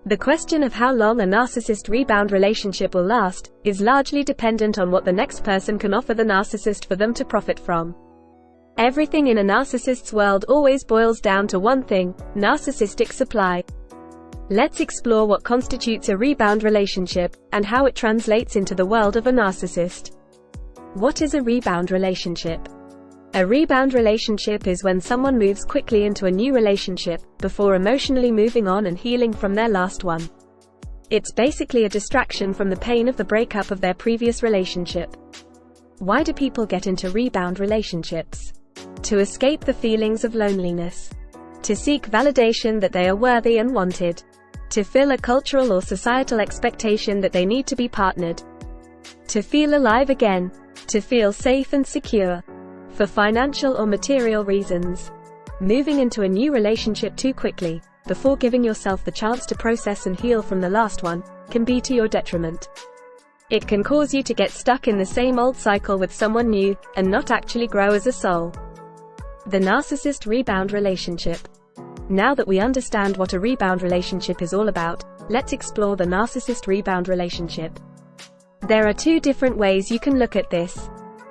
The question of how long a narcissist rebound relationship will last is largely dependent on what the next person can offer the narcissist for them to profit from. Everything in a narcissist's world always boils down to one thing: narcissistic supply. Let's explore what constitutes a rebound relationship, and how it translates into the world of a narcissist. What is a rebound relationship? A rebound relationship is when someone moves quickly into a new relationship, before emotionally moving on and healing from their last one. It's basically a distraction from the pain of the breakup of their previous relationship. Why do people get into rebound relationships? To escape the feelings of loneliness. To seek validation that they are worthy and wanted. To fill a cultural or societal expectation that they need to be partnered. To feel alive again. To feel safe and secure. For financial or material reasons. Moving into a new relationship too quickly, before giving yourself the chance to process and heal from the last one, can be to your detriment. It can cause you to get stuck in the same old cycle with someone new, and not actually grow as a soul. The narcissist rebound relationship. Now that we understand what a rebound relationship is all about, let's explore the narcissist rebound relationship. There are two different ways you can look at this.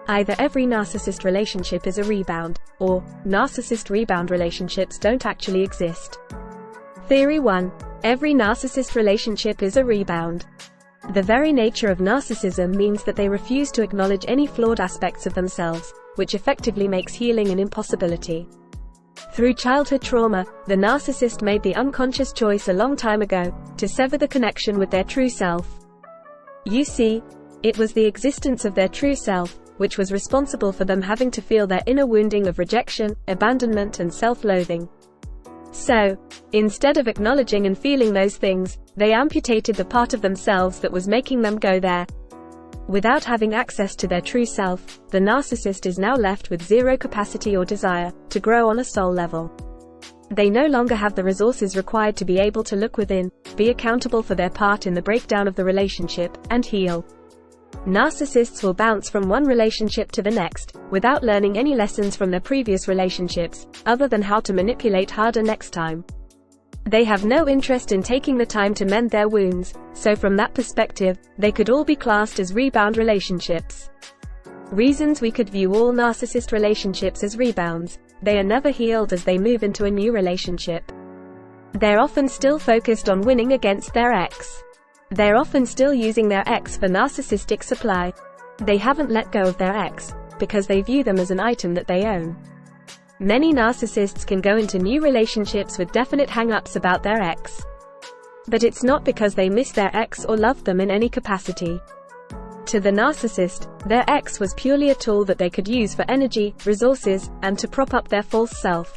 Either every narcissist relationship is a rebound, or narcissist rebound relationships don't actually exist. Theory 1. Every narcissist relationship is a rebound. The very nature of narcissism means that they refuse to acknowledge any flawed aspects of themselves, which effectively makes healing an impossibility. Through childhood trauma, the narcissist made the unconscious choice a long time ago, to sever the connection with their true self. You see, it was the existence of their true self, which was responsible for them having to feel their inner wounding of rejection, abandonment and self-loathing. So, instead of acknowledging and feeling those things, they amputated the part of themselves that was making them go there. Without having access to their true self, the narcissist is now left with zero capacity or desire to grow on a soul level. They no longer have the resources required to be able to look within, be accountable for their part in the breakdown of the relationship, and heal. Narcissists will bounce from one relationship to the next, without learning any lessons from their previous relationships, other than how to manipulate harder next time. They have no interest in taking the time to mend their wounds, so from that perspective, they could all be classed as rebound relationships. Reasons we could view all narcissist relationships as rebounds: they are never healed as they move into a new relationship. They're often still focused on winning against their ex. They're often still using their ex for narcissistic supply. They haven't let go of their ex, because they view them as an item that they own. Many narcissists can go into new relationships with definite hang-ups about their ex. But it's not because they miss their ex or love them in any capacity. To the narcissist, their ex was purely a tool that they could use for energy, resources, and to prop up their false self.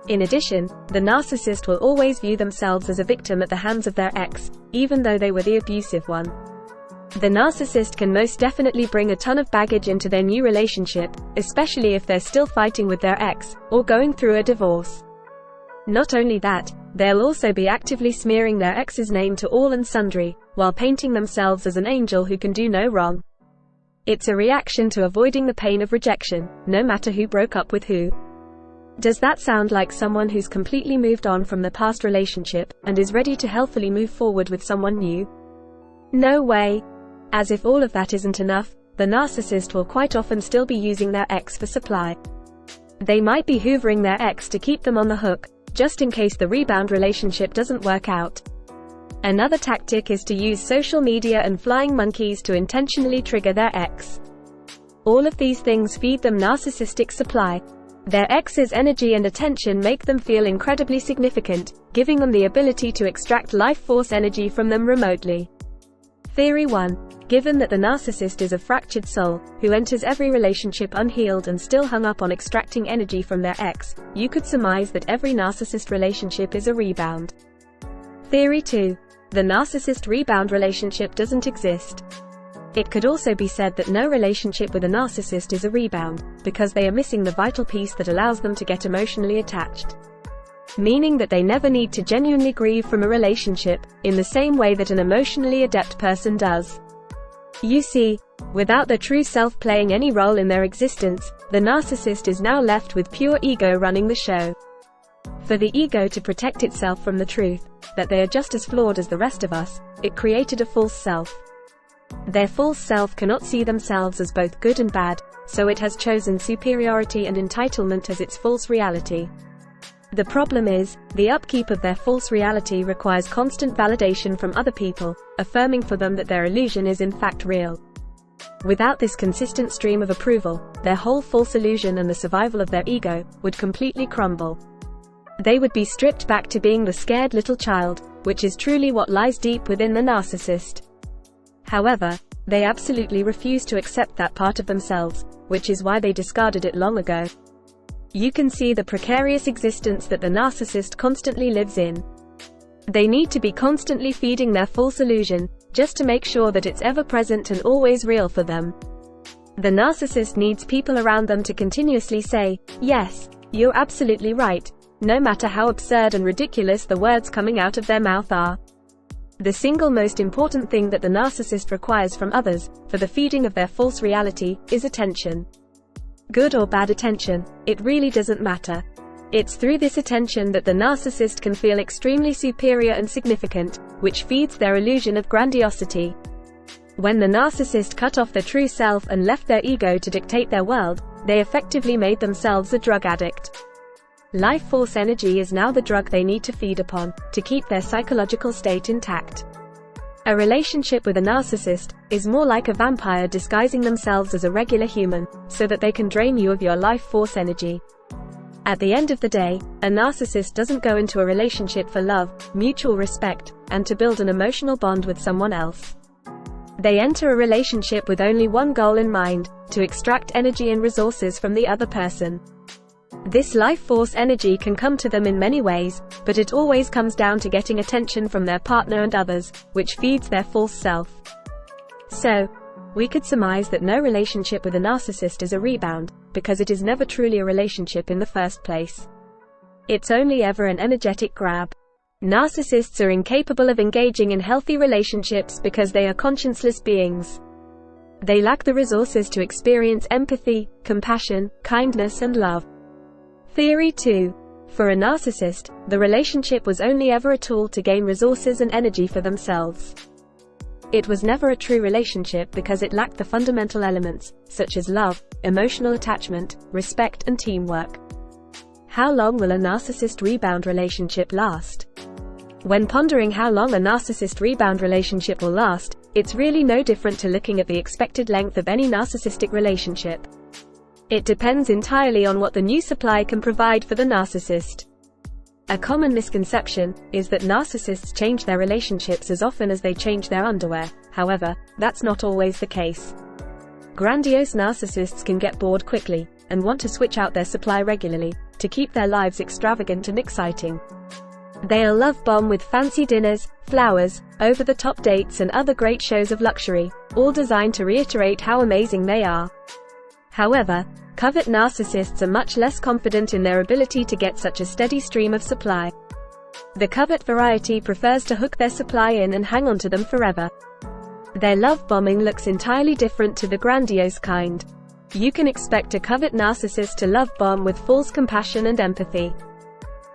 In addition, the narcissist will always view themselves as a victim at the hands of their ex, even though they were the abusive one. The narcissist can most definitely bring a ton of baggage into their new relationship, especially if they're still fighting with their ex, or going through a divorce. Not only that, they'll also be actively smearing their ex's name to all and sundry, while painting themselves as an angel who can do no wrong. It's a reaction to avoiding the pain of rejection, no matter who broke up with who. Does that sound like someone who's completely moved on from the past relationship, and is ready to healthily move forward with someone new? No way. As if all of that isn't enough, the narcissist will quite often still be using their ex for supply. They might be hoovering their ex to keep them on the hook, just in case the rebound relationship doesn't work out. Another tactic is to use social media and flying monkeys to intentionally trigger their ex. All of these things feed them narcissistic supply. Their ex's energy and attention make them feel incredibly significant, giving them the ability to extract life force energy from them remotely. Theory 1. Given that the narcissist is a fractured soul, who enters every relationship unhealed and still hung up on extracting energy from their ex, you could surmise that every narcissist relationship is a rebound. Theory 2. The narcissist rebound relationship doesn't exist. It could also be said that no relationship with a narcissist is a rebound, because they are missing the vital piece that allows them to get emotionally attached. Meaning that they never need to genuinely grieve from a relationship, in the same way that an emotionally adept person does. You see, without their true self playing any role in their existence, the narcissist is now left with pure ego running the show. For the ego to protect itself from the truth, that they are just as flawed as the rest of us, it created a false self. Their false self cannot see themselves as both good and bad, so it has chosen superiority and entitlement as its false reality. The problem is, the upkeep of their false reality requires constant validation from other people, affirming for them that their illusion is in fact real. Without this consistent stream of approval, their whole false illusion and the survival of their ego would completely crumble. They would be stripped back to being the scared little child, which is truly what lies deep within the narcissist. However, they absolutely refuse to accept that part of themselves, which is why they discarded it long ago. You can see the precarious existence that the narcissist constantly lives in. They need to be constantly feeding their false illusion, just to make sure that it's ever present and always real for them. The narcissist needs people around them to continuously say, "Yes, you're absolutely right," no matter how absurd and ridiculous the words coming out of their mouth are. The single most important thing that the narcissist requires from others, for the feeding of their false reality, is attention. Good or bad attention, it really doesn't matter. It's through this attention that the narcissist can feel extremely superior and significant, which feeds their illusion of grandiosity. When the narcissist cut off their true self and left their ego to dictate their world, they effectively made themselves a drug addict. Life force energy is now the drug they need to feed upon, to keep their psychological state intact. A relationship with a narcissist is more like a vampire disguising themselves as a regular human, so that they can drain you of your life force energy. At the end of the day, a narcissist doesn't go into a relationship for love, mutual respect, and to build an emotional bond with someone else. They enter a relationship with only one goal in mind, to extract energy and resources from the other person. This life force energy can come to them in many ways, but it always comes down to getting attention from their partner and others, which feeds their false self. So, we could surmise that no relationship with a narcissist is a rebound, because it is never truly a relationship in the first place. It's only ever an energetic grab. Narcissists are incapable of engaging in healthy relationships because they are conscienceless beings. They lack the resources to experience empathy, compassion, kindness and love. Theory 2. For a narcissist, the relationship was only ever a tool to gain resources and energy for themselves. It was never a true relationship because it lacked the fundamental elements, such as love, emotional attachment, respect and teamwork. How long will a narcissist rebound relationship last? When pondering how long a narcissist rebound relationship will last, it's really no different to looking at the expected length of any narcissistic relationship. It depends entirely on what the new supply can provide for the narcissist. A common misconception is that narcissists change their relationships as often as they change their underwear. However, that's not always the case. Grandiose narcissists can get bored quickly, and want to switch out their supply regularly, to keep their lives extravagant and exciting. They'll love bomb with fancy dinners, flowers, over-the-top dates and other great shows of luxury, all designed to reiterate how amazing they are. However, covert narcissists are much less confident in their ability to get such a steady stream of supply. The covert variety prefers to hook their supply in and hang on to them forever. Their love bombing looks entirely different to the grandiose kind. You can expect a covert narcissist to love bomb with false compassion and empathy.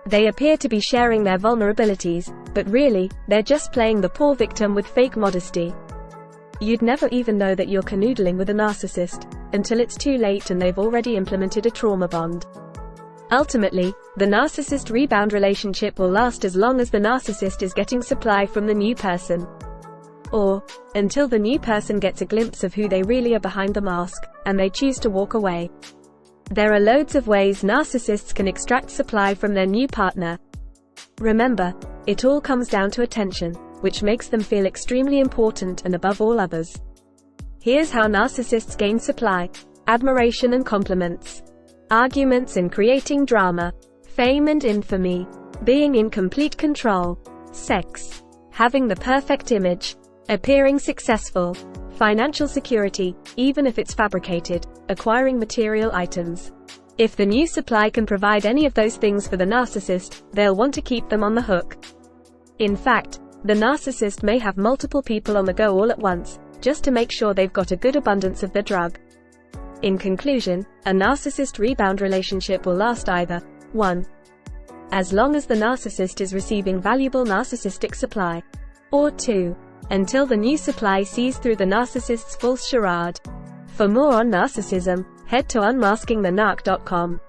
They appear to be sharing their vulnerabilities, but really, they're just playing the poor victim with fake modesty. You'd never even know that you're canoodling with a narcissist, until it's too late and they've already implemented a trauma bond. Ultimately, the narcissist rebound relationship will last as long as the narcissist is getting supply from the new person. Or, until the new person gets a glimpse of who they really are behind the mask, and they choose to walk away. There are loads of ways narcissists can extract supply from their new partner. Remember, it all comes down to attention, which makes them feel extremely important and above all others. Here's how narcissists gain supply: admiration and compliments, arguments and creating drama, fame and infamy, being in complete control, sex, having the perfect image, appearing successful, financial security, even if it's fabricated, acquiring material items. If the new supply can provide any of those things for the narcissist, they'll want to keep them on the hook. In fact, the narcissist may have multiple people on the go all at once, just to make sure they've got a good abundance of the drug. In conclusion, a narcissist rebound relationship will last either 1. as long as the narcissist is receiving valuable narcissistic supply. Or 2. Until the new supply sees through the narcissist's false charade. For more on narcissism, head to unmaskingthenarc.com.